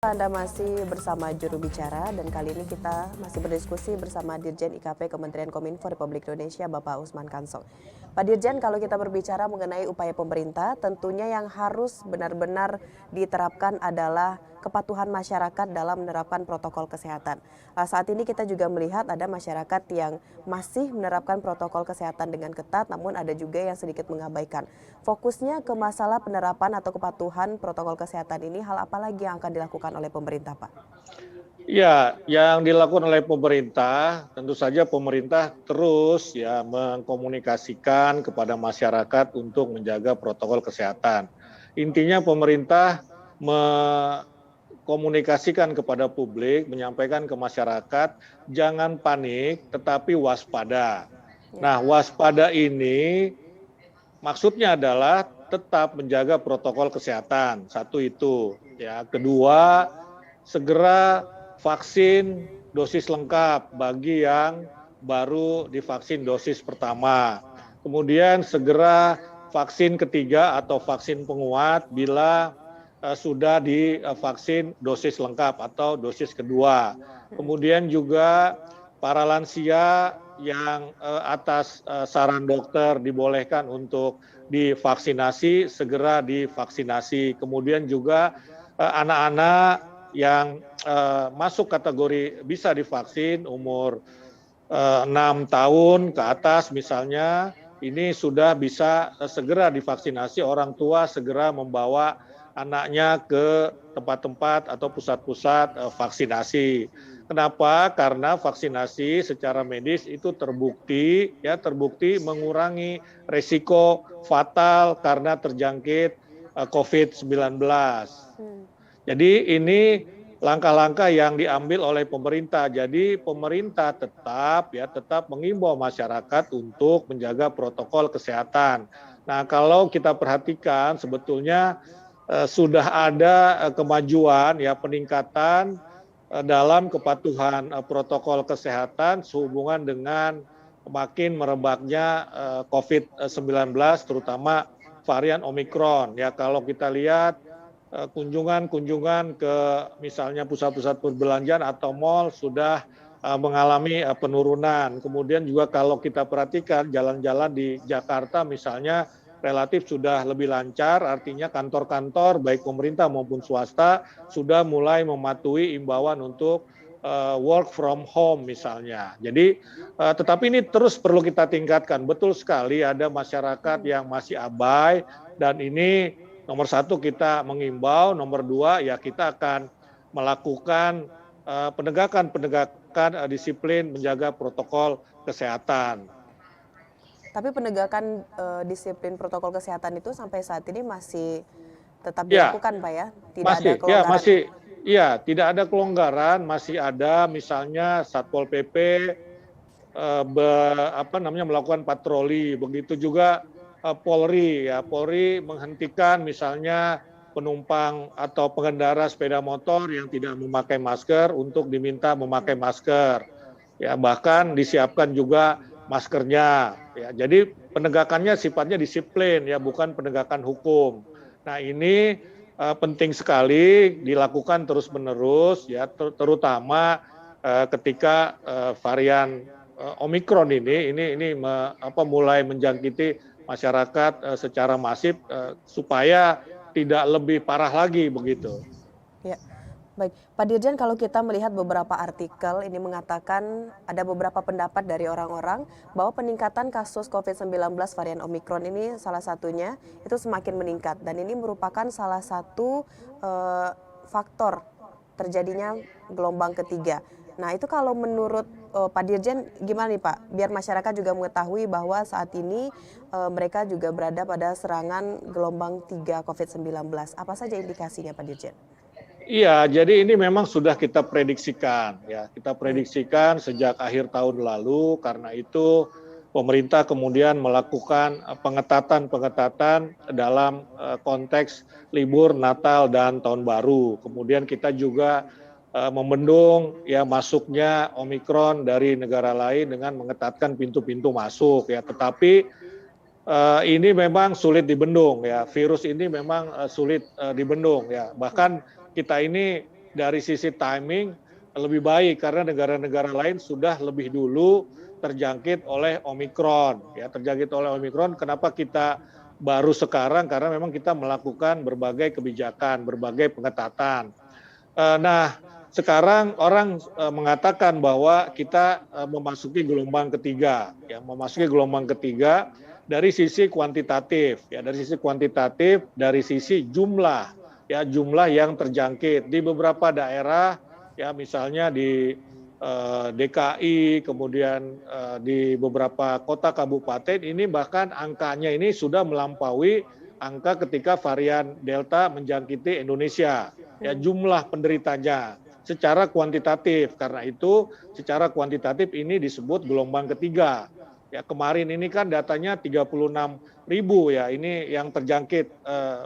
Anda masih bersama juru bicara dan kali ini kita masih berdiskusi bersama Dirjen IKP Kementerian Kominfo Republik Indonesia Bapak Usman Kansong. Pak Dirjen, kalau kita berbicara mengenai upaya pemerintah, tentunya yang harus benar-benar diterapkan adalah kepatuhan masyarakat dalam menerapkan protokol kesehatan. Saat ini kita juga melihat ada masyarakat yang masih menerapkan protokol kesehatan dengan ketat, namun ada juga yang sedikit mengabaikan. Fokusnya ke masalah penerapan atau kepatuhan protokol kesehatan ini, hal apa lagi yang akan dilakukan oleh pemerintah, Pak? Ya, yang dilakukan oleh pemerintah, tentu saja pemerintah terus ya mengkomunikasikan kepada masyarakat untuk menjaga protokol kesehatan. Intinya pemerintah mengkomunikasikan kepada publik, menyampaikan ke masyarakat, jangan panik tetapi waspada. Nah, waspada ini maksudnya adalah tetap menjaga protokol kesehatan. Satu itu, ya. Kedua, segera vaksin dosis lengkap bagi yang baru divaksin dosis pertama. Kemudian segera vaksin ketiga atau vaksin penguat bila sudah divaksin dosis lengkap atau dosis kedua. Kemudian juga para lansia yang atas saran dokter dibolehkan untuk divaksinasi, segera divaksinasi. Kemudian juga anak-anak yang masuk kategori bisa divaksin umur 6 tahun ke atas misalnya, ini sudah bisa segera divaksinasi, orang tua segera membawa anaknya ke tempat-tempat atau pusat-pusat vaksinasi. Kenapa? Karena vaksinasi secara medis itu terbukti mengurangi resiko fatal karena terjangkit COVID-19. Jadi ini langkah-langkah yang diambil oleh pemerintah. Jadi pemerintah tetap mengimbau masyarakat untuk menjaga protokol kesehatan. Nah, kalau kita perhatikan sebetulnya sudah ada kemajuan ya peningkatan dalam kepatuhan protokol kesehatan sehubungan dengan makin merebaknya COVID-19 terutama varian Omikron. Ya, kalau kita lihat kunjungan ke misalnya pusat-pusat perbelanjaan atau mal sudah mengalami penurunan. Kemudian juga kalau kita perhatikan jalan-jalan di Jakarta misalnya relatif sudah lebih lancar, artinya kantor-kantor baik pemerintah maupun swasta sudah mulai mematuhi imbauan untuk work from home misalnya. Jadi tetapi ini terus perlu kita tingkatkan. Betul sekali ada masyarakat yang masih abai dan ini nomor satu kita mengimbau, nomor dua ya kita akan melakukan penegakan disiplin menjaga protokol kesehatan. Tapi penegakan disiplin protokol kesehatan itu sampai saat ini masih tetap dilakukan, Pak ya? Tidak ada kelonggaran. Tidak ada kelonggaran, masih ada misalnya Satpol PP melakukan patroli, begitu juga Polri menghentikan misalnya penumpang atau pengendara sepeda motor yang tidak memakai masker untuk diminta memakai masker. Ya, bahkan disiapkan juga maskernya. Ya, jadi penegakannya sifatnya disiplin ya, bukan penegakan hukum. Nah, ini penting sekali dilakukan terus-menerus ya, terutama ketika varian Omikron ini mulai menjangkiti masyarakat secara masif supaya tidak lebih parah lagi begitu. Ya, baik. Pak Dirjen, kalau kita melihat beberapa artikel ini mengatakan ada beberapa pendapat dari orang-orang bahwa peningkatan kasus COVID-19 varian Omikron ini salah satunya itu semakin meningkat dan ini merupakan salah satu faktor terjadinya gelombang ketiga. Nah, itu kalau menurut Pak Dirjen gimana nih Pak? Biar masyarakat juga mengetahui bahwa saat ini mereka juga berada pada serangan gelombang 3 COVID-19. Apa saja indikasinya Pak Dirjen? Iya, jadi ini memang sudah kita prediksikan ya. Kita prediksikan sejak akhir tahun lalu, karena itu pemerintah kemudian melakukan pengetatan dalam konteks libur Natal dan Tahun Baru. Kemudian kita juga membendung ya masuknya Omikron dari negara lain dengan mengetatkan pintu-pintu masuk ya. Tetapi ini memang sulit dibendung ya. Virus ini memang sulit dibendung ya. Bahkan kita ini dari sisi timing lebih baik karena negara-negara lain sudah lebih dulu terjangkit oleh Omikron. Ya, terjangkit oleh Omikron. Kenapa kita baru sekarang? Karena memang kita melakukan berbagai kebijakan, berbagai pengetatan. Nah, sekarang orang mengatakan bahwa kita memasuki gelombang ketiga, ya, memasuki gelombang ketiga dari sisi kuantitatif, ya, dari sisi kuantitatif, dari sisi jumlah, ya, jumlah yang terjangkit di beberapa daerah, ya, misalnya di DKI, kemudian di beberapa kota kabupaten ini bahkan angkanya ini sudah melampaui angka ketika varian Delta menjangkiti Indonesia, ya, jumlah penderitanya secara kuantitatif. Karena itu secara kuantitatif ini disebut gelombang ketiga. Ya, kemarin ini kan datanya 36.000 ya, ini yang terjangkit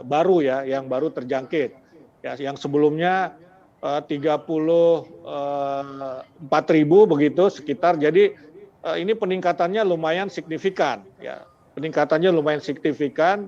baru ya, yang baru terjangkit. Ya, yang sebelumnya 34.000 begitu sekitar. Jadi ini peningkatannya lumayan signifikan ya. Peningkatannya lumayan signifikan.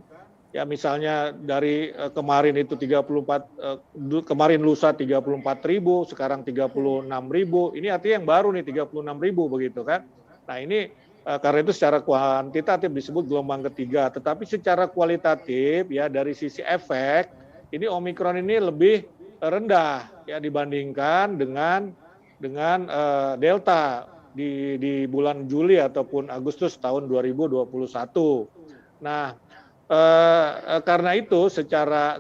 Ya, misalnya dari kemarin itu 34, kemarin lusa 34.000, sekarang 36.000. Ini artinya yang baru nih 36.000 begitu kan. Nah, ini karena itu secara kuantitatif disebut gelombang ketiga, tetapi secara kualitatif ya dari sisi efek ini Omikron ini lebih rendah ya dibandingkan dengan Delta di bulan Juli ataupun Agustus tahun 2021. Nah, karena itu secara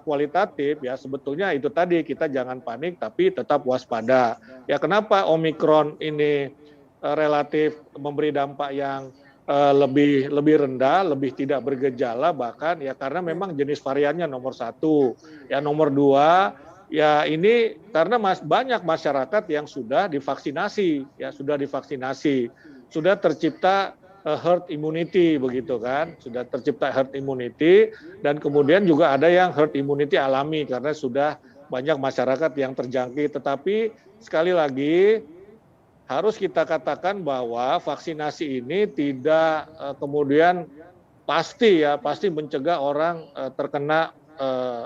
kualitatif ya sebetulnya itu tadi kita jangan panik tapi tetap waspada. Ya, kenapa Omikron ini relatif memberi dampak yang lebih rendah, lebih tidak bergejala bahkan ya karena memang jenis variannya nomor satu. Ya, nomor dua ya ini karena banyak masyarakat yang sudah divaksinasi, ya sudah divaksinasi, sudah tercipta herd immunity begitu kan, sudah tercipta herd immunity dan kemudian juga ada yang herd immunity alami karena sudah banyak masyarakat yang terjangkit. Tetapi sekali lagi harus kita katakan bahwa vaksinasi ini tidak kemudian pasti mencegah orang terkena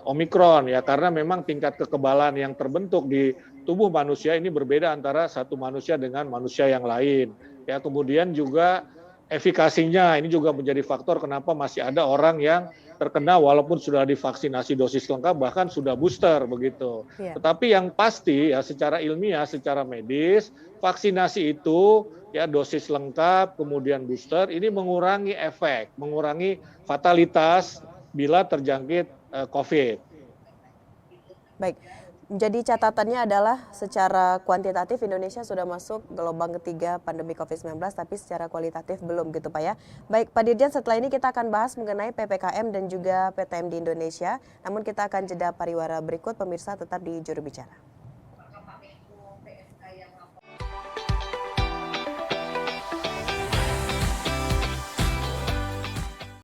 Omikron ya karena memang tingkat kekebalan yang terbentuk di tubuh manusia ini berbeda antara satu manusia dengan manusia yang lain. Ya, kemudian juga efikasinya ini juga menjadi faktor kenapa masih ada orang yang terkena walaupun sudah divaksinasi dosis lengkap bahkan sudah booster begitu. Iya. Tetapi yang pasti ya secara ilmiah, secara medis, vaksinasi itu ya dosis lengkap kemudian booster ini mengurangi efek, mengurangi fatalitas bila terjangkit COVID. Baik, jadi catatannya adalah secara kuantitatif Indonesia sudah masuk gelombang ketiga pandemi COVID-19, tapi secara kualitatif belum gitu Pak ya. Baik Pak Dirjen, setelah ini kita akan bahas mengenai PPKM dan juga PTM di Indonesia, namun kita akan jeda pariwara berikut, pemirsa tetap di Juru Bicara.